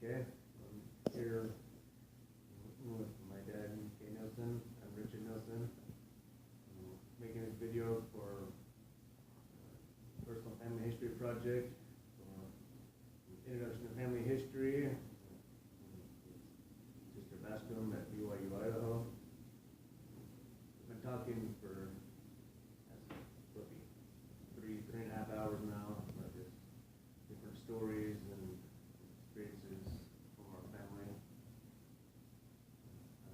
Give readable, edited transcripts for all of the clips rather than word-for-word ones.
Okay, I'm here with my dad, Kay Nelson. I'm Richard Nelson. I'm making this video for personal family history project, introduction to family history. Sister Bascom at BYU, Idaho. We've been talking for three and a half hours now about just different stories and experiences from our family.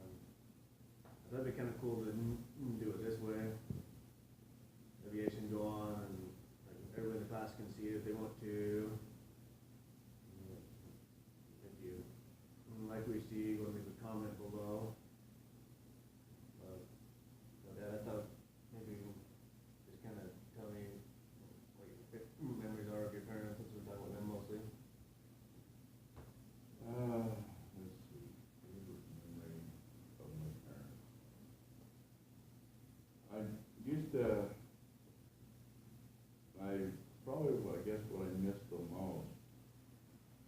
I thought it'd be kind of cool to do it this way. Aviation go on, and like, everyone in the class can see it if they want to. If you like what you see, go leave a comment below. Dad, I thought maybe just kind of tell me what your memories are of your parents, since we're talking with them mostly. Let's see. Favorite memory of my parents. I used to, I guess what I missed the most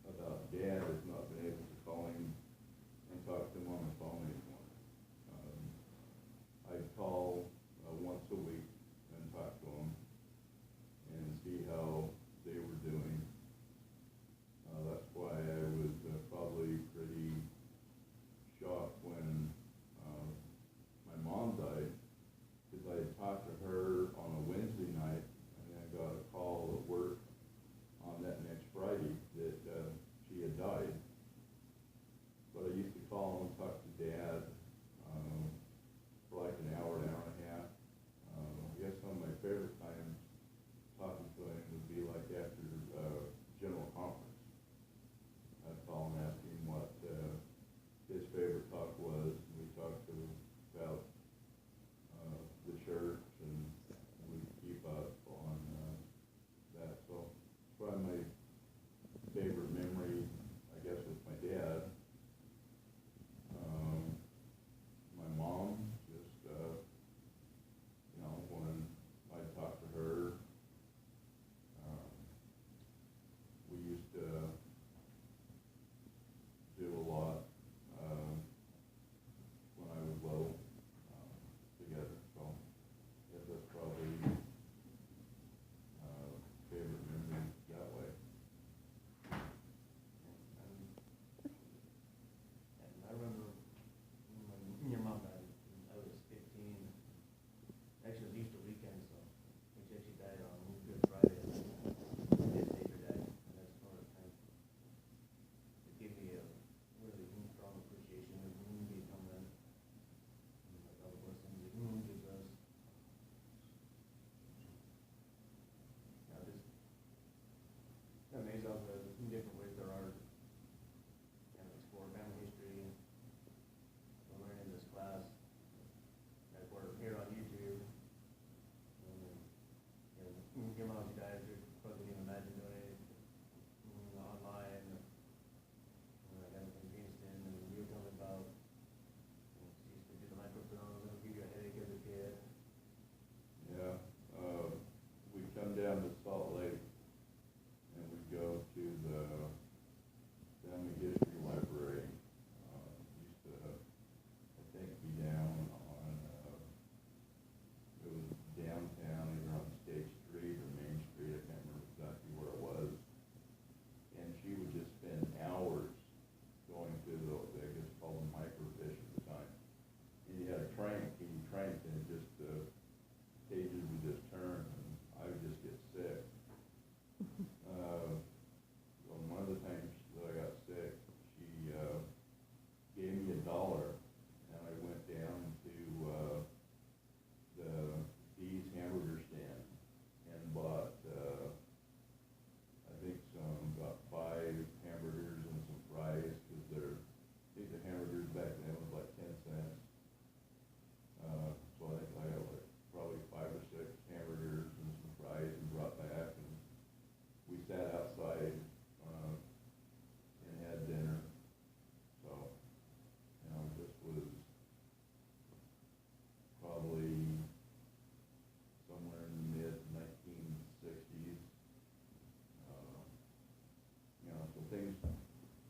about Dad is not being able to call him and talk to him on the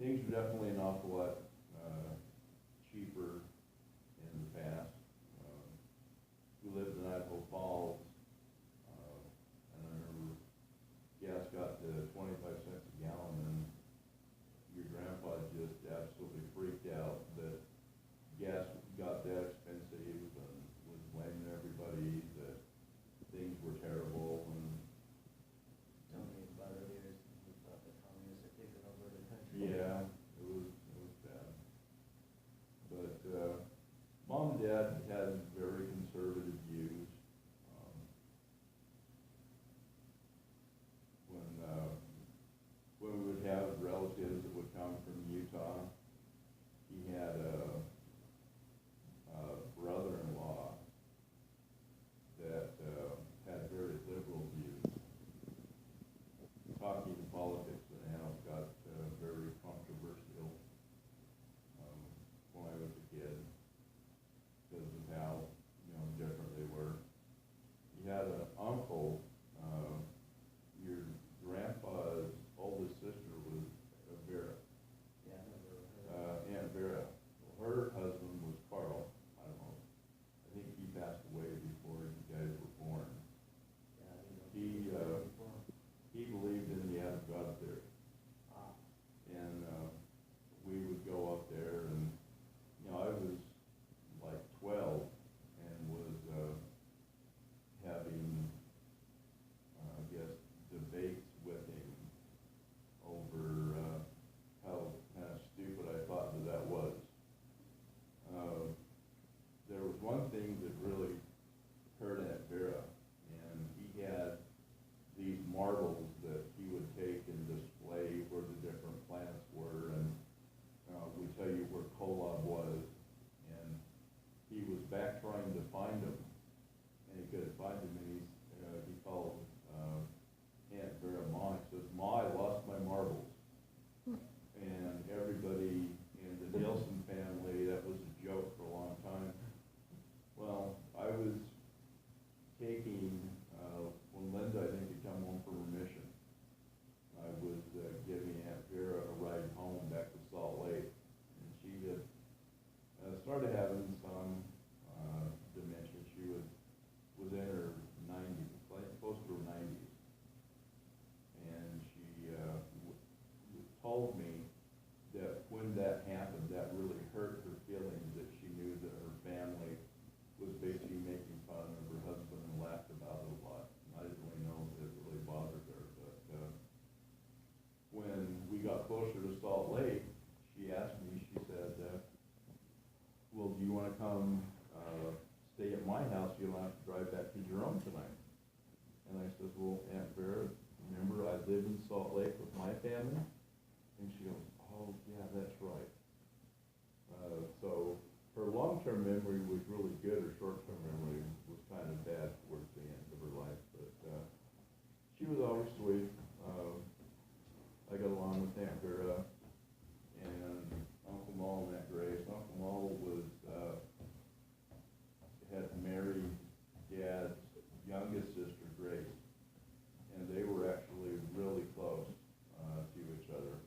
things are definitely an awful lot, cheaper in the past. We lived in Idaho Falls, and I remember gas got to 25 cents a gallon, and your grandpa just absolutely freaked out that gas got that expensive and was blaming everybody that things were terrible and. Tell me about it years, we thought the communists had taken over the country. Yeah, it was bad. But, mom and dad had very conservative views. Um, when we would have relatives that would come from Utah, he had a brother-in-law that, had very liberal views. Talking politics in the house got, very controversial, when I was a kid, because of how, different they were. He had an uncle, your grandpa's oldest sister was Vera, Yeah, I never heard. Aunt Vera. Well, her husband was Carl, I don't know, I think he passed away before you guys were born. Yeah, I didn't know. He, Before. He believed in the Adam God theory. Ah, And, we would go up there and, I was like 12 and was, having, I guess, debates with him over, how kind of stupid I thought that was. There was one thing that really hurt Aunt Vera, and he had these marbles that he would take and display where the different planets were, and we tell you where Kolob was, and he was back trying to find him, and he couldn't find him, and he called Aunt Vera Ma. He says, "Ma, I lost my marbles." And everybody in the Nielsen family, that was a joke for a long time. Well, I was taking, when Linda, I think, had come home from remission, I was giving Aunt Vera a ride home back to Salt Lake, and she had started having some dementia. She was in her 90s, like close to her 90s, and she told me that when that happened, that really hurt her feelings, that she knew that her family was basically making fun of her husband and laughed about it a lot. And I didn't really know that it really bothered her, but, when we got closer to Salt Lake, she asked me, she said, "Well, do you wanna come, stay at my house? You don't have to drive back to Jerome tonight." And I said, "Well, Aunt Vera, remember I live in Salt Lake with my family?" And she goes, "Oh, yeah, that's right." So her long-term memory was really good, her short-term memory was kind of bad towards the end of her life, but, she was always sweet. I got along with Aunt Vera and Uncle Mall and Aunt Grace. Uncle Mall was, had married Dad's youngest sister, Grace, and they were actually really close, to each other.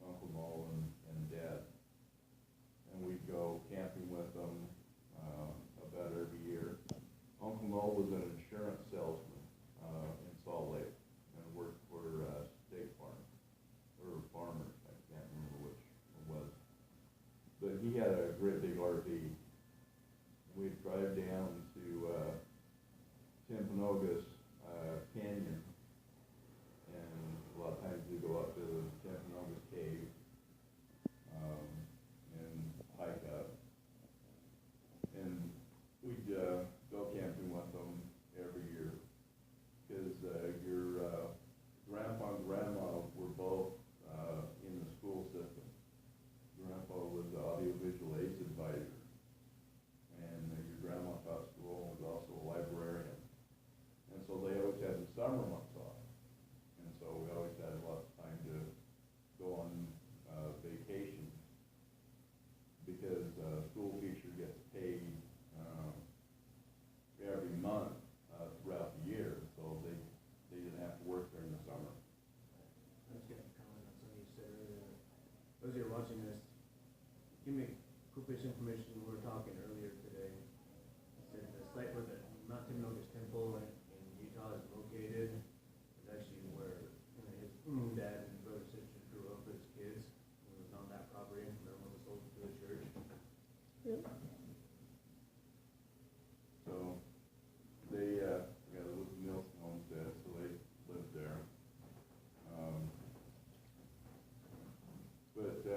Uncle Mall and Dad. And we'd go camping with them, about every year. Uncle Mall was an insurance salesman, in as you're watching this, give me quick bit of information. We were talking earlier today. It said the site where the Mount Timpanogos Temple in Utah is located is actually where his dad and brother and sister grew up as kids. It was on that property, and then was sold to the church. Yep. So, they, yeah, it was Nielsen Homestead, so they lived there. But,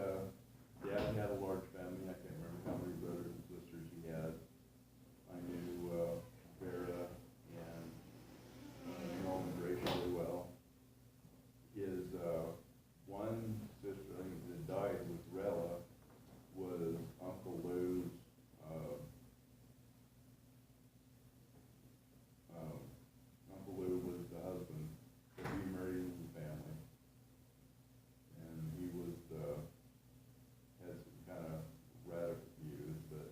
Dad had a large family, I can't remember how many brothers and sisters he had. I knew, Vera and, Norman Grace really well. His, one sister, I think, that died with Rella, was Uncle Lou's, Uncle Lou was the husband, that he married into the family. And he was, had some kind of radical views, but,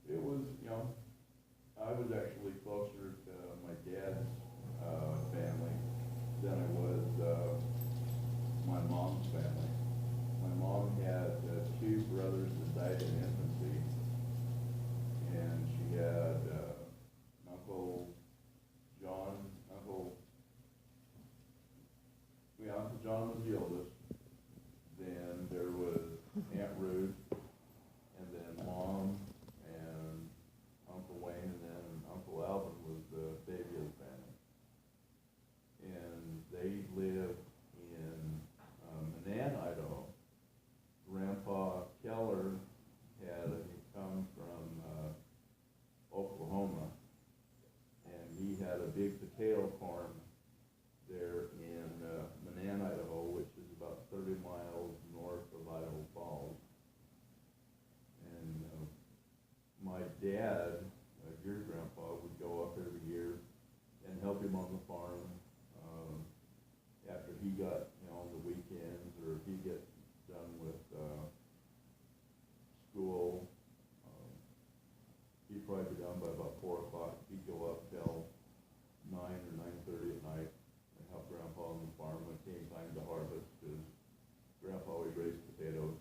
it was, I was actually closer to my dad's, family than I was, my mom's family. My mom had, two brothers that died in infancy, and she had, Uncle John, Uncle John was the oldest. Then there was Aunt Ruth, and then Mom, and Uncle Wayne, and then Uncle Alvin was the baby of the family. And they lived in, Manan, Idaho. Grandpa Keller had come from, Oklahoma, and he had a big potato farm there in, Manan, Idaho, which is about 30 miles north of Idaho Falls. And, my dad, your grandpa, would go up every year and help him on the farm, after he got, on the weekends, or if he get done with, school. He'd probably be done by about 4 o'clock. He'd go up till 9 or 9:30 at night and help Grandpa on the farm when it came time to harvest, because Grandpa always raised potatoes.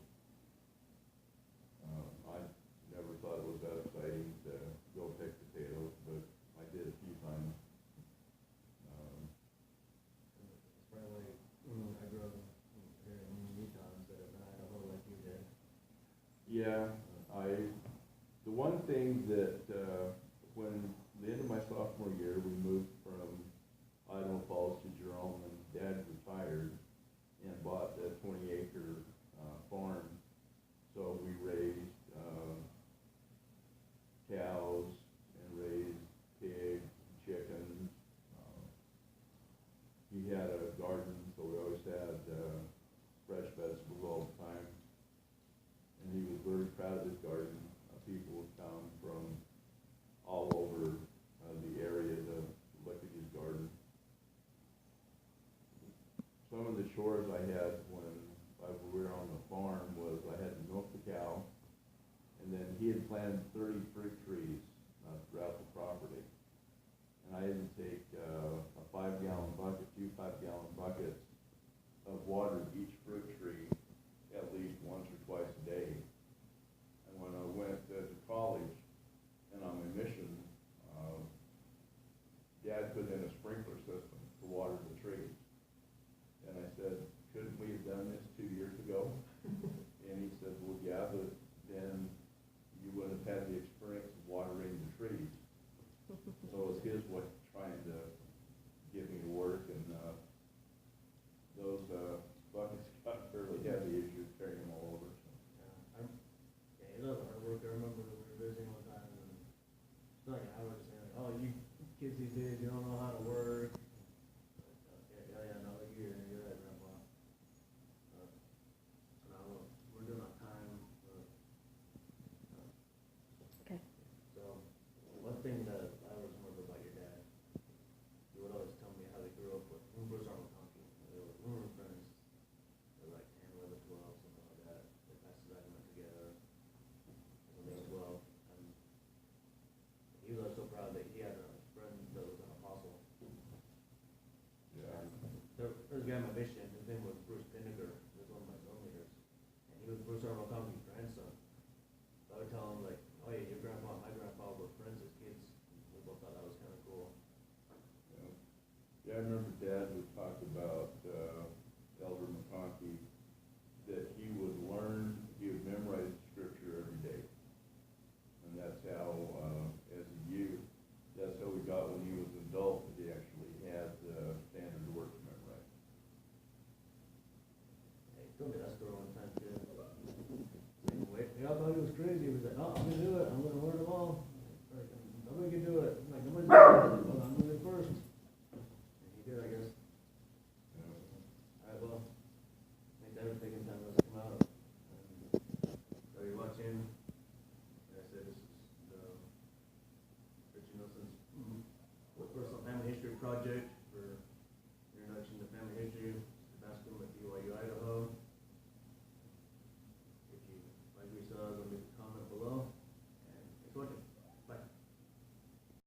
I never thought it was that exciting to go pick potatoes, but I did a few times. It's probably why I grew up here in Utah instead of Idaho like you did. Yeah, the one thing that, when the end of my sophomore year, we moved from Idaho Falls to Jerome, and Dad retired and bought a 20-acre farm. So we raised cows and raised pigs, chickens. He had a garden, so we always had fresh vegetables all the time. And he was very proud of his garden. People would come from all over the area to look at his garden. Some of the chores I had when we were on the farm was I had to milk the cow, and then he had planted 30 fruit trees throughout the property. And I had to take a 5-gallon bucket, 2 5-gallon buckets of water to each fruit tree at least once or twice a day. And when I went to college and on my mission, Dad put in a sprinkler system to water the trees. And I said, couldn't we have done this 2 years ago? And he said, well, yeah, but then you wouldn't have had the experience of watering the trees. So it was his way of trying to get me to work, and those buckets got fairly heavy as you were carrying them all over. So. Yeah, he loves hard work. I remember we were visiting one time, and it's like I was saying, like, oh, you kids these days, you don't know how to work. Yeah, no, you're right, Grandpa. So now we're doing our time. Okay. So, one thing that I always remember about your dad, he would always tell me how they grew up with, when Bruce Arnold County, we were friends, they were like 10, 11, 12, something like that. They passed that went together when they were 12. And he was so proud that he had a friend that was an apostle. Yeah. And there was a guy in my mission, his name was Bruce Pinniger, he was one of my he was Bruce R. McConkey's grandson. So I would tell him like, oh yeah, your grandpa and my grandpa were friends as kids. We both thought that was kinda cool. Yeah. Yeah, I remember Dad would talk about, Elder McConkey, that he would memorize scripture every day. And that's how, as a youth, that's how we got when he was an adult, that he actually had the standard work memorized. He told me that story one time too. And we all thought he was crazy. He was like, oh, I'm gonna do it, I'm gonna learn.